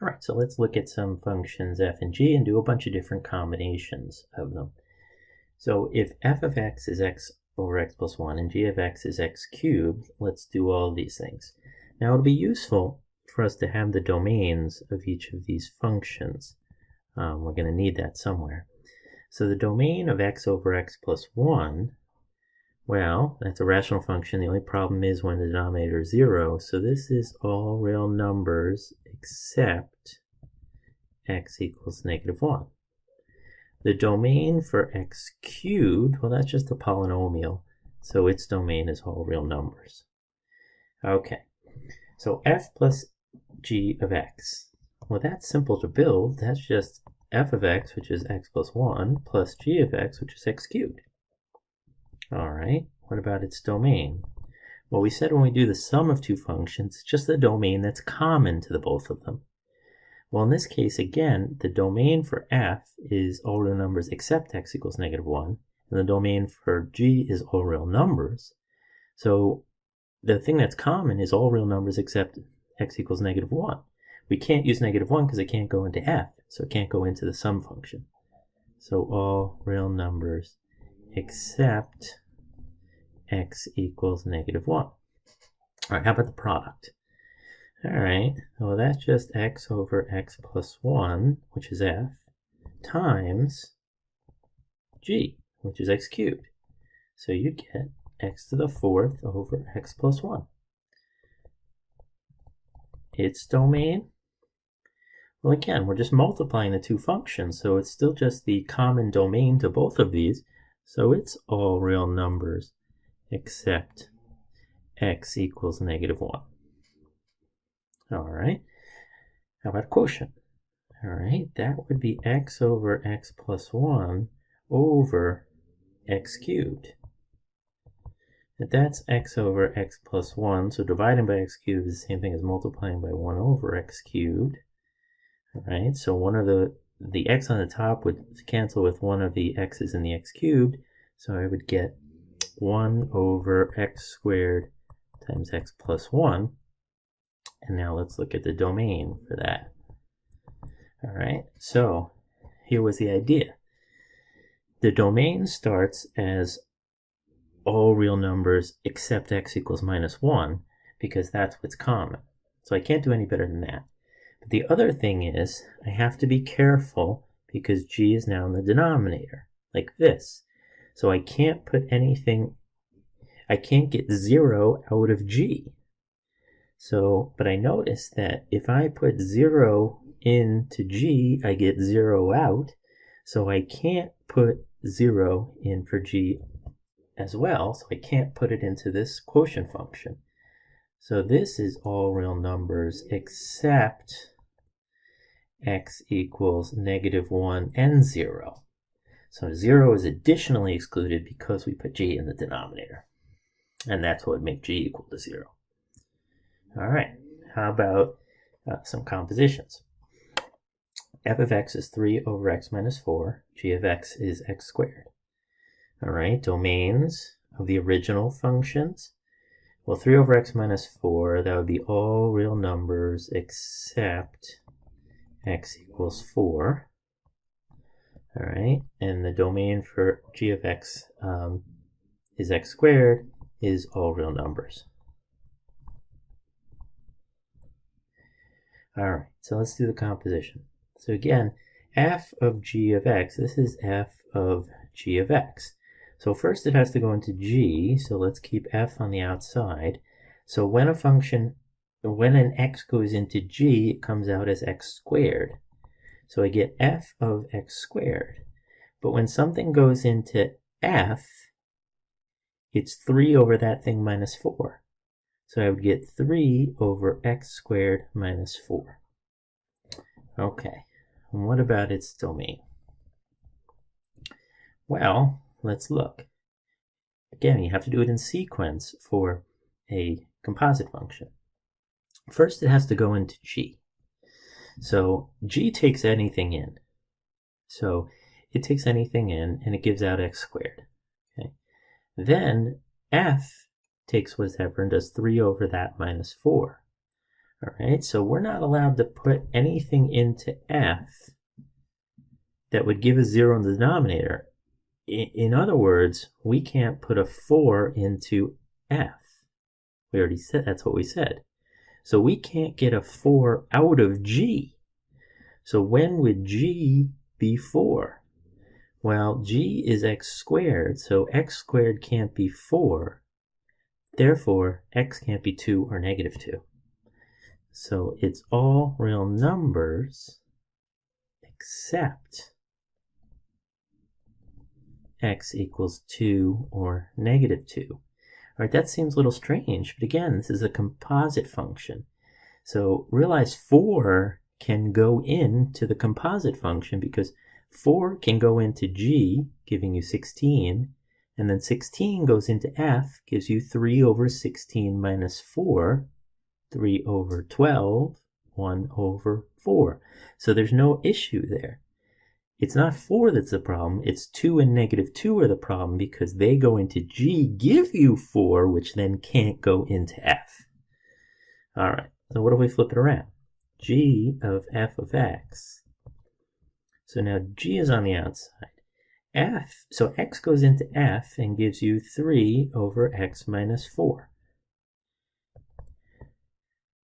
All right, so let's look at some functions f and g and do a bunch of different combinations of them. So if f of x is x over x plus 1 and g of x is x cubed, let's do all these things. Now it'll be useful for us to have the domains of each of these functions. We're going to need that somewhere. So the domain of x over x plus 1, well, that's a rational function. The only problem is when the denominator is 0. So this is all real numbers except x equals -1. The domain for x cubed, well, that's just a polynomial. So its domain is all real numbers. Okay, so f plus g of x. Well, that's simple to build. That's just f of x, which is x plus 1, plus g of x, which is x cubed. All right, what about its domain? Well, we said when we do the sum of two functions, it's just the domain that's common to the both of them. Well, in this case, again, the domain for f is all real numbers except x equals -1, and the domain for g is all real numbers. So the thing that's common is all real numbers except x equals -1. We can't use -1 because it can't go into f, so it can't go into the sum function. So all real numbers except x equals -1. All right, how about the product? All right, well, that's just x over x plus 1, which is f, times g, which is x cubed. So you get x to the 4th over x plus 1. Its domain? Well, again, we're just multiplying the two functions, so it's still just the common domain to both of these. So it's all real numbers except x equals -1. All right, how about quotient? All right, that would be x over x plus 1 over x cubed. If that's x over x plus 1, so dividing by x cubed is the same thing as multiplying by 1 over x cubed. All right, so one of the x on the top would cancel with one of the x's in the x cubed, so I would get 1 over x squared times x plus 1. And now let's look at the domain for that. All right, so here was the idea. The domain starts as all real numbers except x equals -1 because that's what's common. So I can't do any better than that. But the other thing is I have to be careful because g is now in the denominator, like this. So I can't put anything, I can't get 0 out of g. So, but I noticed that if I put 0 into g, I get 0 out. So I can't put 0 in for g as well. So I can't put it into this quotient function. So this is all real numbers except x equals -1 and 0. So 0 is additionally excluded because we put g in the denominator. And that's what would make g equal to 0. All right, how about some compositions? F of x is 3 over x minus 4. G of x is x squared. All right, domains of the original functions. Well, 3 over x minus 4, that would be all real numbers except x equals 4. All right, and the domain for g of x is x squared is all real numbers. All right, so let's do the composition. So again, f of g of x, this is f of g of x. So first it has to go into g, so let's keep f on the outside. So when a function, when an x goes into g, it comes out as x squared. So I get f of x squared. But when something goes into f, it's 3 over that thing minus 4. So I would get 3 over x squared minus 4. Okay, and what about its domain? Well, let's look. Again, you have to do it in sequence for a composite function. First, it has to go into g. So g takes anything in. So it takes anything in, and it gives out x squared. Okay. Then f takes whatever and does 3 over that minus 4. All right, so we're not allowed to put anything into f that would give a 0 in the denominator. In other words, we can't put a 4 into f. We already said that's what we said. So we can't get a 4 out of g. So when would g be 4? Well, g is x squared, so x squared can't be 4. Therefore, x can't be 2 or negative 2. So it's all real numbers except x equals 2 or negative 2. All right, that seems a little strange, but again, this is a composite function. So realize 4 can go into the composite function because 4 can go into g, giving you 16, and then 16 goes into f, gives you 3 over 16 minus 4, 3 over 12, 1 over 4. So there's no issue there. It's not 4 that's the problem, it's 2 and negative 2 are the problem because they go into g, give you 4, which then can't go into f. All right, so what if we flip it around? G of f of x. So now g is on the outside. F, so x goes into f and gives you 3 over x minus 4.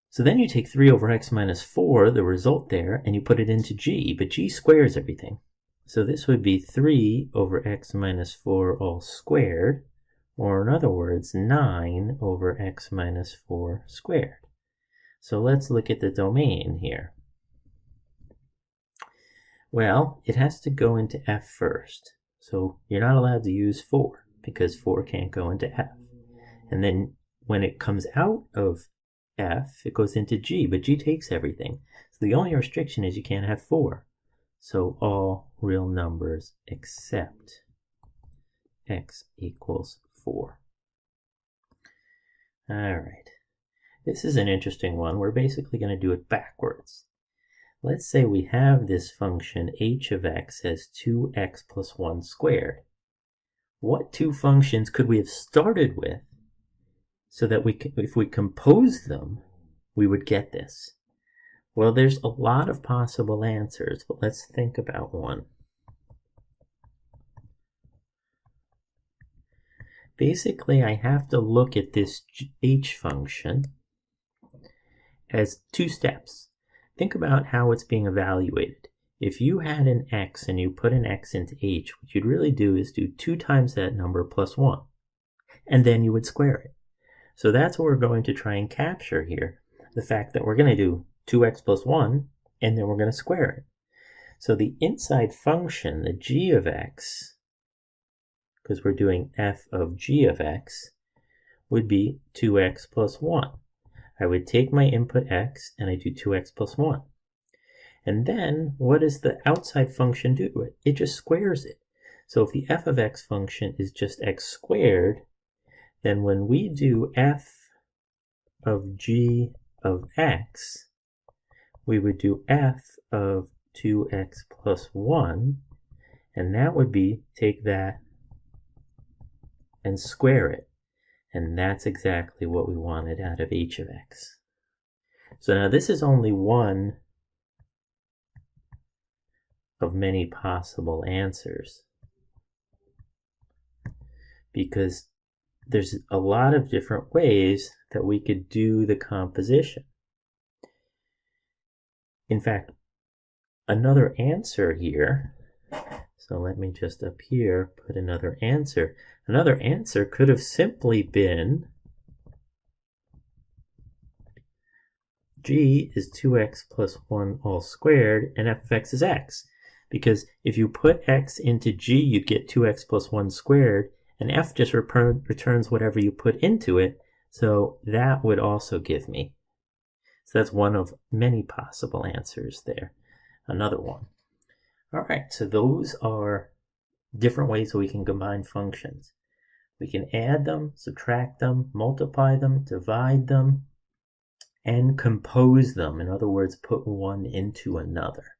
So then you take 3 over x minus 4, the result there, and you put it into g, but g squares everything. So this would be 3 over x minus 4 all squared, or in other words, 9 over x minus 4 squared. So let's look at the domain here. Well, it has to go into f first. So you're not allowed to use 4 because 4 can't go into f. And then when it comes out of f, it goes into g, but g takes everything. So the only restriction is you can't have 4. So all real numbers except x equals 4. All right. This is an interesting one. We're basically going to do it backwards. Let's say we have this function h of x as 2x plus 1 squared. What two functions could we have started with so that if we compose them, we would get this? Well, there's a lot of possible answers, but let's think about one. Basically, I have to look at this h function as two steps. Think about how it's being evaluated. If you had an x and you put an x into h, what you'd really do is do 2 times that number plus 1, and then you would square it. So that's what we're going to try and capture here, the fact that we're going to do 2x plus 1, and then we're going to square it. So the inside function, the g of x, because we're doing f of g of x, would be 2x plus 1. I would take my input x and I do 2x plus 1. And then what does the outside function do? It just squares it. So if the f of x function is just x squared, then when we do f of g of x, we would do f of 2x plus 1, and that would be take that and square it. And that's exactly what we wanted out of h of x. So now this is only one of many possible answers, because there's a lot of different ways that we could do the composition. In fact, another answer here, so let me just up here put another answer. Another answer could have simply been g is 2x plus 1 all squared, and f of x is x. Because if you put x into g, you'd get 2x plus 1 squared, and f just returns whatever you put into it, so that would also give me. So that's one of many possible answers there. Another one. All right, so those are different ways that we can combine functions. We can add them, subtract them, multiply them, divide them, and compose them. In other words, put one into another.